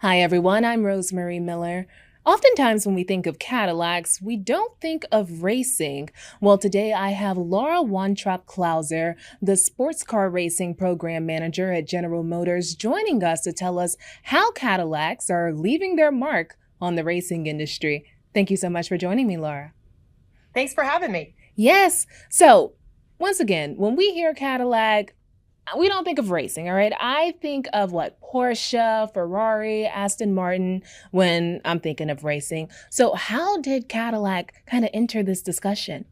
Hi, everyone. I'm Rosemary Miller. Oftentimes, when we think of Cadillacs, we don't think of racing. Well, today I have Laura Wontrop Klauser, the sports car racing program manager at General Motors, joining us to tell us how Cadillacs are leaving their mark on the racing industry. Thank you so much for joining me, Laura. Thanks for having me. Yes. So, once again, when we hear Cadillac, we don't think of racing, all right? I think of what? Porsche, Ferrari, Aston Martin when I'm thinking of racing. So, how did Cadillac kind of enter this discussion?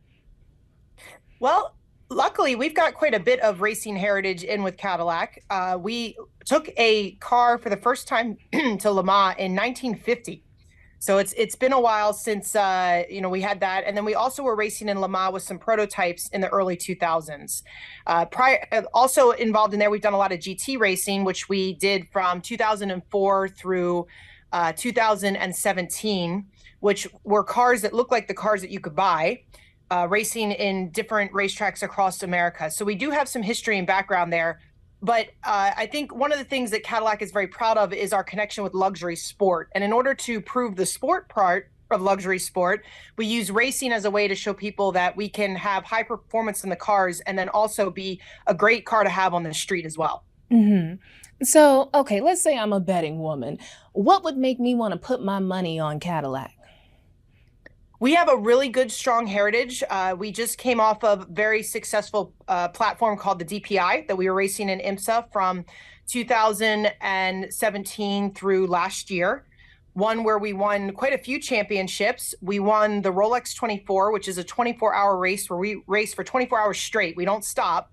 Well, luckily, we've got quite a bit of racing heritage in with Cadillac. We took a car for the first time to Le Mans in 1950. So it's been a while since we had that, and then we also were racing in Le Mans with some prototypes in the early 2000s. Also involved in there, we've done a lot of GT racing, which we did from 2004 through 2017, which were cars that look like the cars that you could buy. Racing in different racetracks across America. So we do have some history and background there. But I think one of the things that Cadillac is very proud of is our connection with luxury sport. And in order to prove the sport part of luxury sport, we use racing as a way to show people that we can have high performance in the cars and then also be a great car to have on the street as well. hmm So, okay, let's say I'm a betting woman. What would make me want to put my money on Cadillac? We have a really good, strong heritage. We just came off of a very successful platform called the DPI that we were racing in IMSA from 2017 through last year. One where we won quite a few championships. We won the Rolex 24, which is a 24-hour race where we race for 24 hours straight. We don't stop.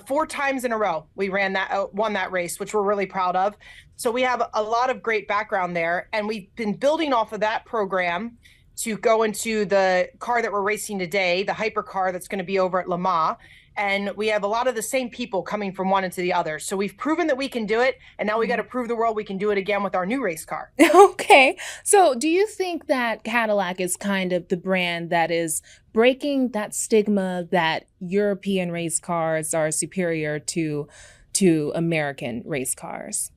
4 times in a row, we won that race, which we're really proud of. So we have a lot of great background there, and we've been building off of that program to go into the car that we're racing today, the hypercar that's going to be over at Le Mans. And we have a lot of the same people coming from one into the other. So we've proven that we can do it. And now we got to prove the world we can do it again with our new race car. Okay. So, do you think that Cadillac is kind of the brand that is breaking that stigma that European race cars are superior to American race cars?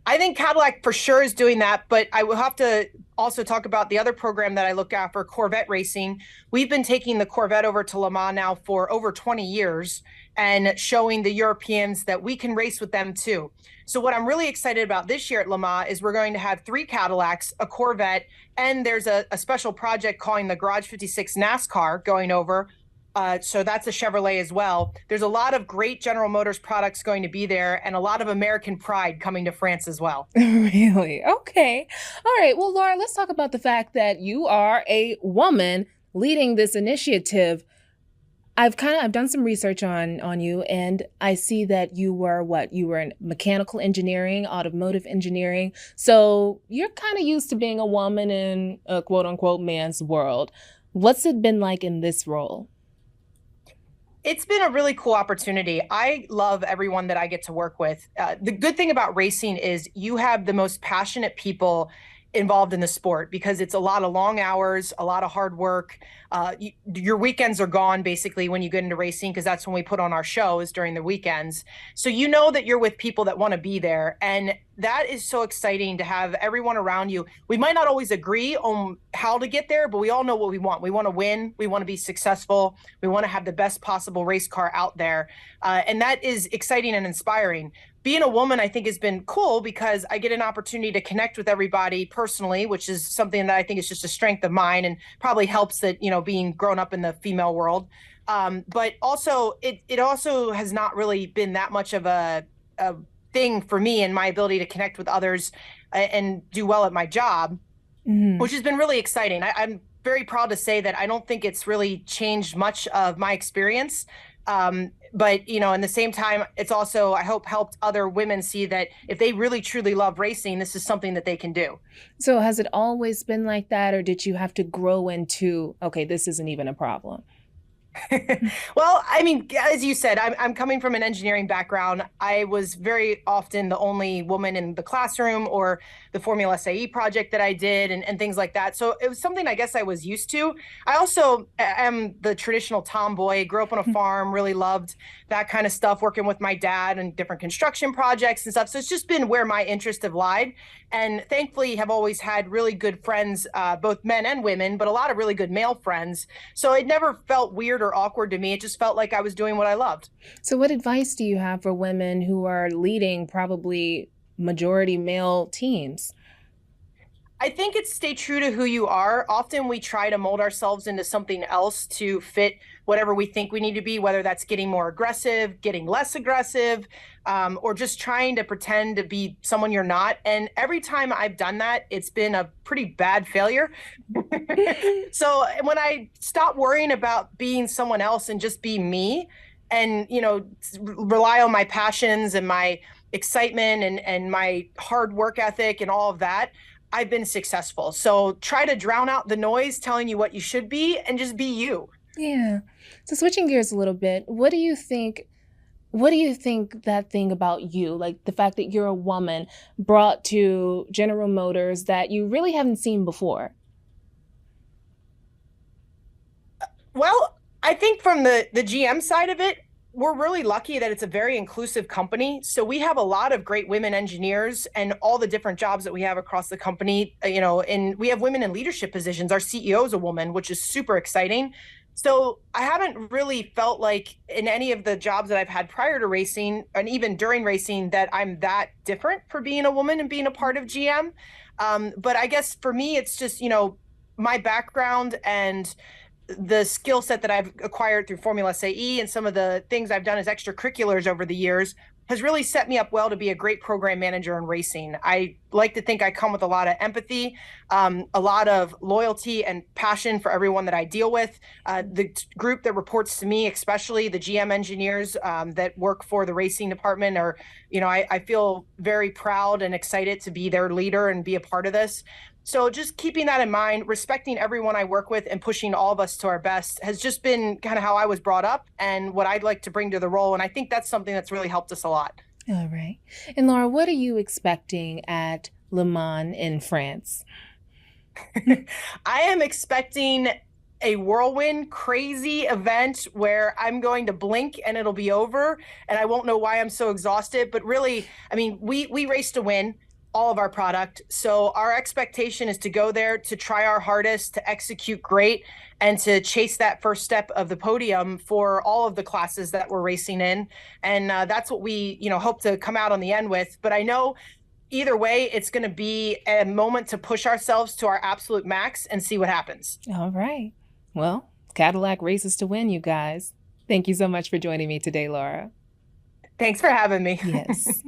I think Cadillac for sure is doing that, but I will have to also talk about the other program that I look after, Corvette Racing. We've been taking the Corvette over to Le Mans now for over 20 years and showing the Europeans that we can race with them too. So what I'm really excited about this year at Le Mans is we're going to have 3 Cadillacs, a Corvette, and there's a special project calling the Garage 56 NASCAR going over. So that's a Chevrolet as well. There's a lot of great General Motors products going to be there and a lot of American pride coming to France as well. Really? Okay. All right. Well, Laura, let's talk about the fact that you are a woman leading this initiative. I've done some research on you, and I see that you were what? You were in mechanical engineering, automotive engineering. So you're kind of used to being a woman in a quote unquote man's world. What's it been like in this role? It's been a really cool opportunity. I love everyone that I get to work with. The good thing about racing is you have the most passionate people involved in the sport because it's a lot of long hours, a lot of hard work. Your weekends are gone basically when you get into racing because that's when we put on our shows during the weekends. So you know that you're with people that want to be there. And that is so exciting to have everyone around you. We might not always agree on how to get there, but we all know what we want. We want to win. We want to be successful. We want to have the best possible race car out there. And that is exciting and inspiring. Being a woman, I think, has been cool because I get an opportunity to connect with everybody personally, which is something that I think is just a strength of mine and probably helps that, being grown up in the female world. But also, it also has not really been that much of a thing for me and my ability to connect with others and do well at my job, Mhm. which has been really exciting. I'm very proud to say that I don't think it's really changed much of my experience. But in the same time, it's also, I hope, helped other women see that if they really truly love racing, this is something that they can do. So has it always been like that, or did you have to grow into, okay, this isn't even a problem? Well, I mean, as you said, I'm coming from an engineering background. I was very often the only woman in the classroom or the Formula SAE project that I did and things like that. So it was something I guess I was used to. I also am the traditional tomboy, grew up on a farm, really loved that kind of stuff, working with my dad and different construction projects and stuff. So it's just been where my interests have lied. And thankfully have always had really good friends, both men and women, but a lot of really good male friends. So it never felt weird or awkward to me. It just felt like I was doing what I loved. So, what advice do you have for women who are leading probably majority male teams? I think it's stay true to who you are. Often we try to mold ourselves into something else to fit whatever we think we need to be, whether that's getting more aggressive, getting less aggressive, or just trying to pretend to be someone you're not. And every time I've done that, it's been a pretty bad failure. So when I stop worrying about being someone else and just be me and, rely on my passions and my excitement and my hard work ethic and all of that, I've been successful. So try to drown out the noise telling you what you should be and just be you. Yeah. So switching gears a little bit, what do you think that thing about you, like the fact that you're a woman, brought to General Motors that you really haven't seen before? Well, I think from the GM side of it, we're really lucky that it's a very inclusive company. So we have a lot of great women engineers and all the different jobs that we have across the company, and we have women in leadership positions. Our CEO is a woman, which is super exciting. So I haven't really felt like in any of the jobs that I've had prior to racing and even during racing that I'm that different for being a woman and being a part of GM. But I guess for me, it's just, my background and the skill set that I've acquired through Formula SAE and some of the things I've done as extracurriculars over the years has really set me up well to be a great program manager in racing. I like to think I come with a lot of empathy, a lot of loyalty and passion for everyone that I deal with. The group that reports to me, especially the GM engineers that work for the racing department, are, I feel very proud and excited to be their leader and be a part of this. So just keeping that in mind, respecting everyone I work with and pushing all of us to our best has just been kind of how I was brought up and what I'd like to bring to the role. And I think that's something that's really helped us a lot. All right. And Laura, what are you expecting at Le Mans in France? I am expecting a whirlwind, crazy event where I'm going to blink and it'll be over and I won't know why I'm so exhausted. But really, I mean, we race to win all of our product. So our expectation is to go there, to try our hardest, to execute great, and to chase that first step of the podium for all of the classes that we're racing in. And that's what we, hope to come out on the end with. But I know either way, it's going to be a moment to push ourselves to our absolute max and see what happens. All right. Well, Cadillac races to win, you guys. Thank you so much for joining me today, Laura. Thanks for having me. Yes.